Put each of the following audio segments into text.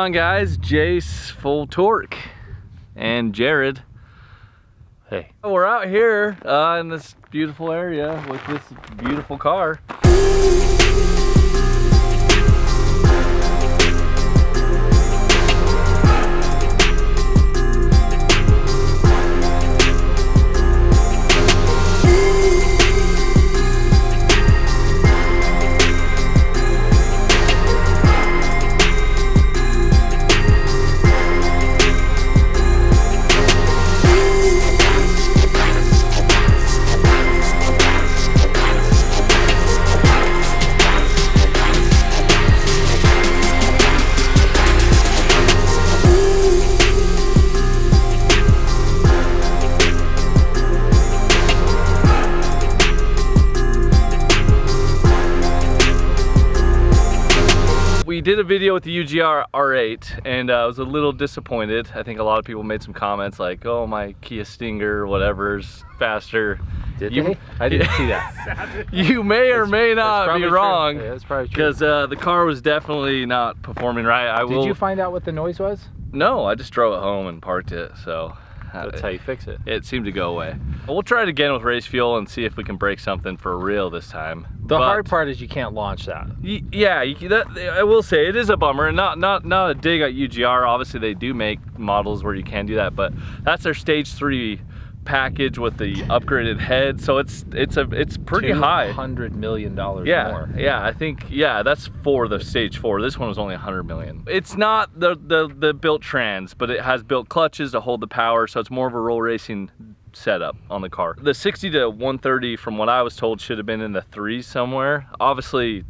on, guys? Jace, Full Torque, and Jared. Hey. We're out here in this beautiful area with this beautiful car. We did a video with the UGR R8 and I was a little disappointed. I think a lot of people made some comments like, oh, my Kia Stinger, whatever's faster. Did they? I didn't see that. You may or may not be wrong. Yeah, that's probably true. Because the car was definitely not performing right. Did you find out what the noise was? No, I just drove it home and parked it, so. That's how you fix it. It seemed to go away. Well, we'll try it again with race fuel and see if we can break something for real this time. The hard part is you can't launch that. Yeah, I will say it is a bummer, and not a dig at UGR. Obviously, they do make models where you can do that, but that's their stage 3 package with the upgraded head, so it's pretty high. $200 million more. Yeah, I think that's for the stage 4. This one was only 100 million. It's not the built trans, but it has built clutches to hold the power, so it's more of a roll racing setup on the car. The 60 to 130, from what I was told, should have been in the 3s somewhere. Obviously,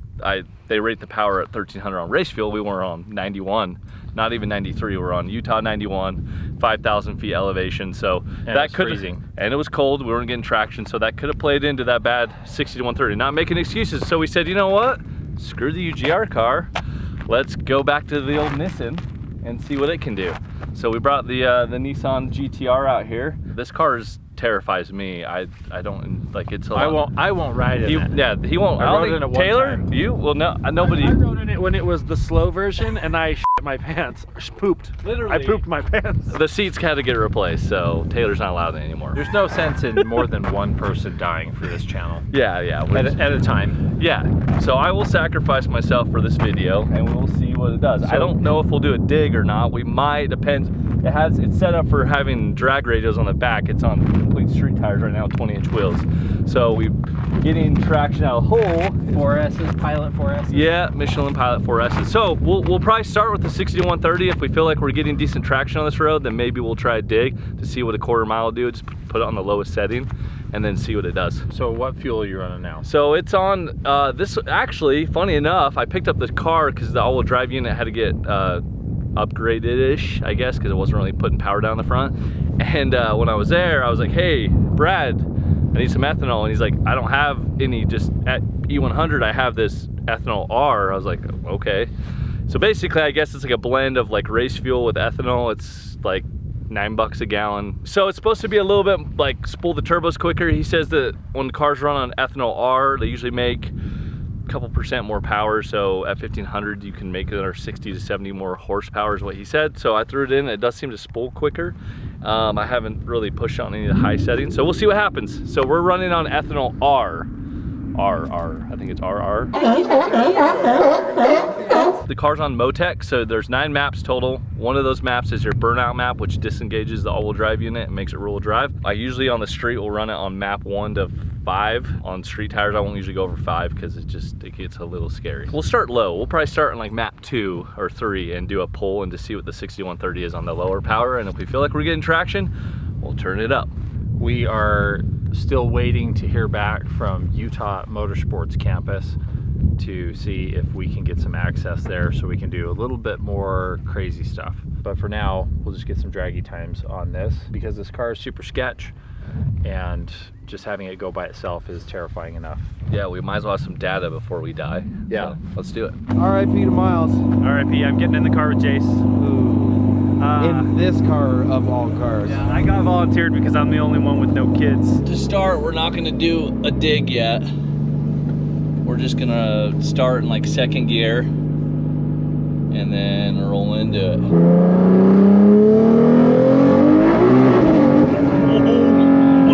they rate the power at 1300 on race fuel. We were on 91, not even 93. We're on Utah 91, 5,000 feet elevation. So that could, and it was cold. We weren't getting traction, so that could have played into that bad 60 to 130. Not making excuses. So we said, you know what? Screw the UGR car. Let's go back to the old Nissan and see what it can do. So we brought the Nissan GTR out here. This car terrifies me. I don't like it's. I won't ride it. Yeah, he won't. I rode in it Taylor, one time. you? Well, no, nobody. I rode in it when it was the slow version, and I shit my pants. Pooped. Literally. I pooped my pants. The seats had to get replaced, so Taylor's not allowed it anymore. There's no sense in more than one person dying for this channel. Yeah. At a time. Yeah. So I will sacrifice myself for this video, and we'll see what it does. I don't know if we'll do a dig or not. We might. Depends. It's set up for having drag radios on the back. It's on complete street tires right now, 20-inch wheels. So we're getting traction out of the hole. 4S's, Pilot 4S's. Yeah, Michelin Pilot 4S's. So we'll probably start with the 60 to 130. If we feel like we're getting decent traction on this road, then maybe we'll try a dig to see what a quarter mile will do. Just put it on the lowest setting and then see what it does. So what fuel are you running now? So it's on this. Actually, funny enough, I picked up the car because the all-wheel drive unit had to get upgraded-ish, I guess, because it wasn't really putting power down the front. And when I was there, I was like, hey, Brad, I need some ethanol. And he's like, I don't have any, just at E100, I have this ethanol R. I was like, okay. So basically, I guess it's like a blend of like race fuel with ethanol. It's like $9 a gallon. So it's supposed to be a little bit like spool the turbos quicker. He says that when the cars run on ethanol R, they usually make couple percent more power, so at 1500 you can make another 60 to 70 more horsepower is what he said. So I threw it in. It does seem to spool quicker. I haven't really pushed on any of the high settings, so we'll see what happens. So we're running on ethanol R. I think it's RR. The car's on Motec, so there's 9 maps total. One of those maps is your burnout map, which disengages the all-wheel drive unit and makes it rear-wheel drive. I usually on the street will run it on map 1 to 5. On street tires, I won't usually go over 5 because it gets a little scary. We'll start low. We'll probably start on like map 2 or 3 and do a pull and to see what the 6130 is on the lower power. And if we feel like we're getting traction, we'll turn it up. We are still waiting to hear back from Utah Motorsports campus to see if we can get some access there so we can do a little bit more crazy stuff. But for now, we'll just get some draggy times on this because this car is super sketch and just having it go by itself is terrifying enough. Yeah, we might as well have some data before we die. Yeah. So let's do it. R.I.P. to Miles. R.I.P. I'm getting in the car with Jace. Ooh. In this car of all cars. Yeah, I got volunteered because I'm the only one with no kids. To start, we're not gonna do a dig yet. We're just gonna start in like second gear. and then roll into it. Oh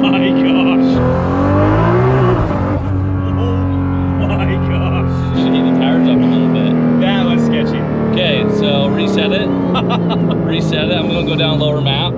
my gosh. Oh my gosh. Should heat the tires up a little bit. That was sketchy. Okay, so reset it. Reset it. I'm gonna go down lower map.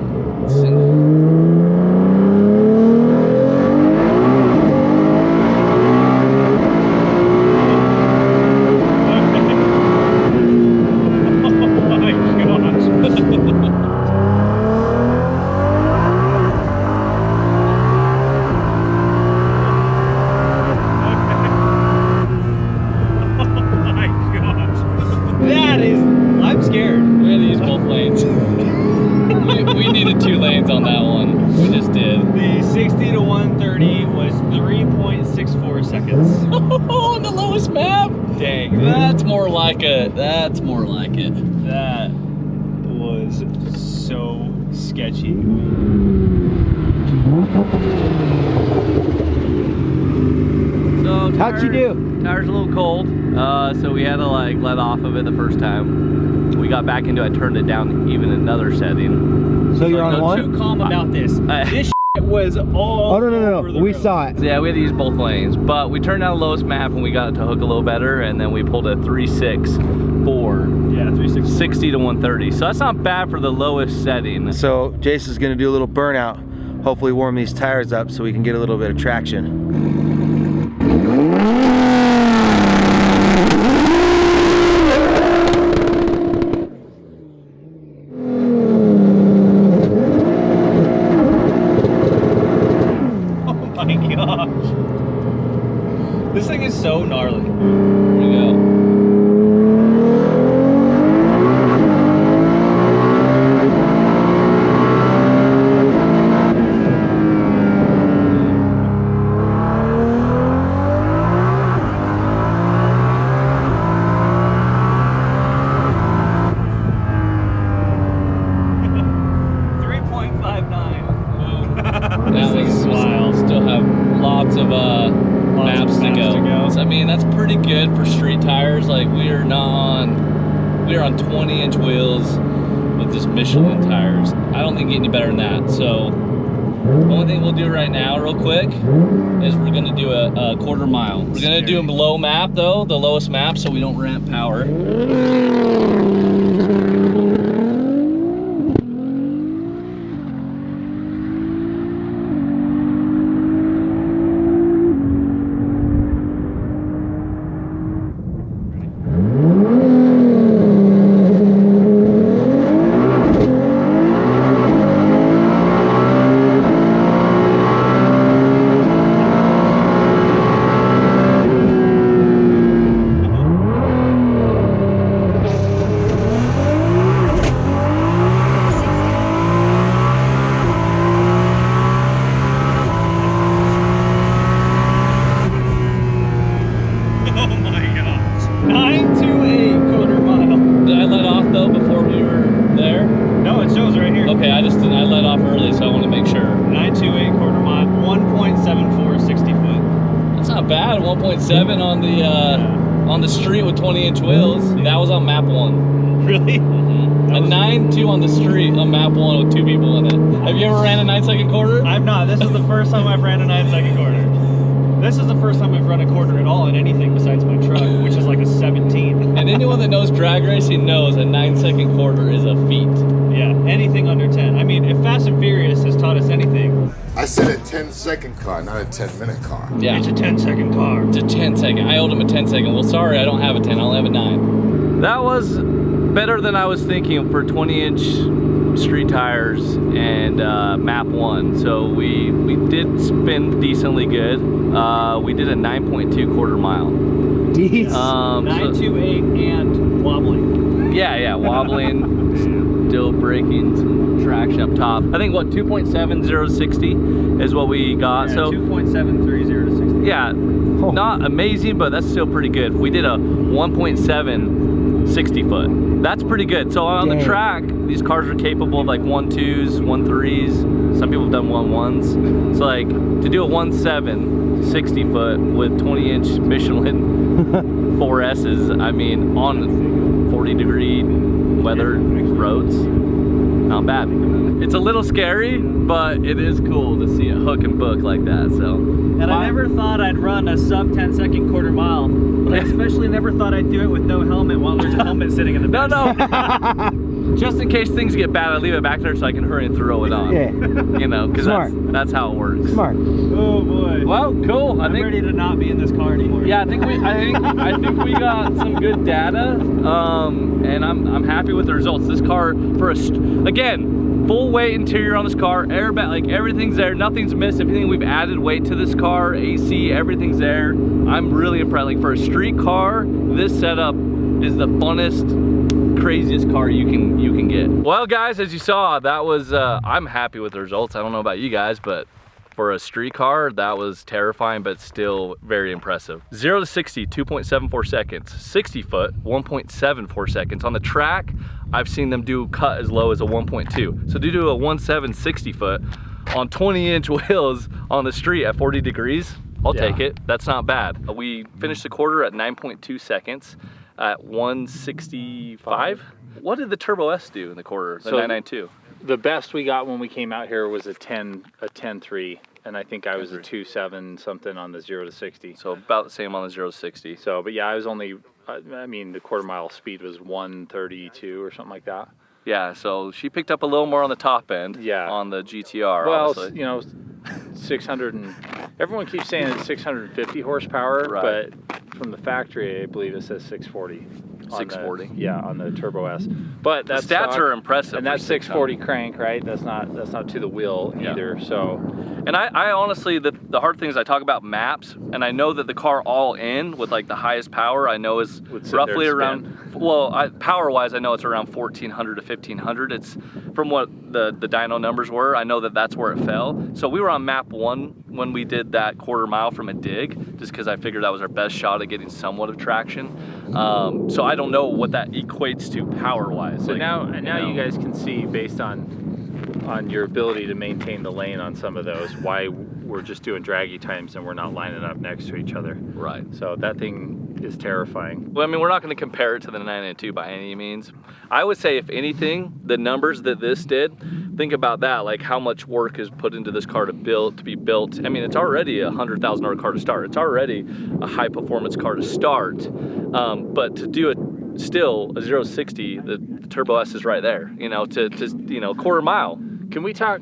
I'm scared. We had to use both lanes. we needed 2 lanes on that one. We just did. The 60 to 130 was 3.64 seconds. Oh, on the lowest map? Dang. That's more like it. That's more like it. That was so sketchy. So How'd you do? Tire's a little cold, so we had to like let off of it the first time. We got back into it, I turned it down even another setting. So you're on Don't one? too calm about this. This was all Oh, no. over the We road. saw it. Yeah, we had to use both lanes, but we turned down the lowest map and we got it to hook a little better, and then we pulled a 3.6 Yeah, 360. 60 to 130. So that's not bad for the lowest setting. So Jason's gonna do a little burnout. Hopefully warm these tires up so we can get a little bit of traction. Oh my gosh. This thing is so gnarly. Here we go. That was wild. Still have lots of maps to go. So, I mean, that's pretty good for street tires. Like we are on 20-inch wheels with just Michelin tires. I don't think it get any better than that. So the only thing we'll do right now, real quick, is we're gonna do a quarter mile. We're gonna do a low map though, the lowest map, so we don't ramp power. Okay, I let off early, so I want to make sure. 928 quarter mile, 1.74 60 foot. That's not bad. 1.7 on the street with 20-inch wheels. That was on map 1. Really? Mm-hmm. A 9.2 on the street on map 1 with 2 people in it. Have you ever ran a 9-second quarter? I've not. This is the first time I've ran a 9-second quarter. This is the first time I've run a quarter at all in anything besides my truck, which is like a 17. And anyone that knows drag racing knows a 9-second quarter is a feat. Yeah, anything under 10. I mean, if Fast and Furious has taught us anything, I said a 10-second car, not a 10-minute car. Yeah. it's a 10-second car. It's a 10-second. I owed him a 10-second. Well, sorry, I don't have a 10. I'll have a 9. That was better than I was thinking for 20-inch street tires and map 1. So we did spin decently good. We did a 9.2 quarter mile. Jeez. 928 and wobbling. Yeah, wobbling. Still braking, some traction up top. I think what 2.7060 is what we got. Yeah, so 2.730 to 60. yeah, not amazing, but that's still pretty good. We did a 1.7 60 foot. That's pretty good. So on the track, these cars are capable of like 1.2s, 1.3s. Some people have done 1.1s. So like to do a 1.7 60 foot with 20-inch Michelin 4S's, I mean, on 40-degree weather roads. Not bad. It's a little scary, but it is cool to see it hook and book like that. So, and I never thought I'd run a sub 10-second quarter mile, but I especially never thought I'd do it with no helmet while there's a helmet sitting in the back. No. Just in case things get bad, I leave it back there so I can hurry and throw it on. Yeah. You know, because that's how it works. Smart. Oh boy. Well, cool. I'm ready to not be in this car anymore. Yeah, I think we got some good data, and I'm happy with the results. This car, again, full weight interior on this car, airbag, like everything's there, nothing's missed. Everything we've added weight to this car, AC, everything's there. I'm really impressed. Like for a street car, this setup is the funnest, craziest car you can get. Well, guys, as you saw, that was I'm happy with the results. I don't know about you guys, but for a street car, that was terrifying, but still very impressive. 0 to 60, 2.74 seconds. 60 foot, 1.74 seconds. On the track, I've seen them do cut as low as a 1.2. So to do a 1.7 60 foot on 20-inch wheels on the street at 40 degrees, I'll take it. That's not bad. We finished the quarter at 9.2 seconds at 165. What did the Turbo S do in the quarter, the 992? The best we got when we came out here was a 10.3, and I think I was a 2.7 something on the 0 to 60. So about the same on the 0 to 60. So, but yeah, I was only, I mean, the quarter mile speed was 132 or something like that. Yeah, so she picked up a little more on the top end. Yeah. On the GTR. Well, honestly. you know, 600 and everyone keeps saying it's 650 horsepower, right. But from the factory, I believe it says 640. 640. Yeah, on the Turbo S. But that's the stats are impressive. And that's 640 crank, right? That's not to the wheel either. So, and I honestly, the hard thing is I talk about maps, and I know that the car all in with like the highest power I know is roughly around. Well, power wise, I know it's around 1400 to 1500. It's from what the dyno numbers were. I know that that's where it fell. So we were on map 1 when we did that quarter mile from a dig, just because I figured that was our best shot at getting somewhat of traction. So I don't know what that equates to power wise. So like, now you guys can see based on your ability to maintain the lane on some of those why we're just doing draggy times and we're not lining up next to each other. Right. So that thing is terrifying. Well, I mean, we're not going to compare it to the 992 by any means. I would say, if anything, the numbers that this did, think about that, like how much work is put into this car to be built. I mean, it's already a $100,000 car to start. It's already a high performance car to start. But to do it still a 0 to 60, the Turbo S is right there, you know, to you know, quarter mile. Can we talk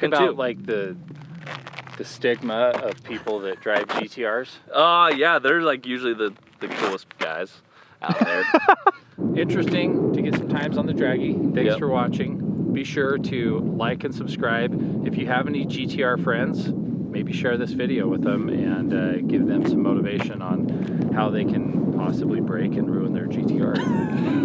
about like the stigma of people that drive GTRs? Yeah, they're like usually the coolest guys out there. Interesting to get some times on the draggy. Thanks for watching. Be sure to like and subscribe. If you have any GTR friends, maybe share this video with them and give them some motivation on how they can possibly break and ruin their GTR.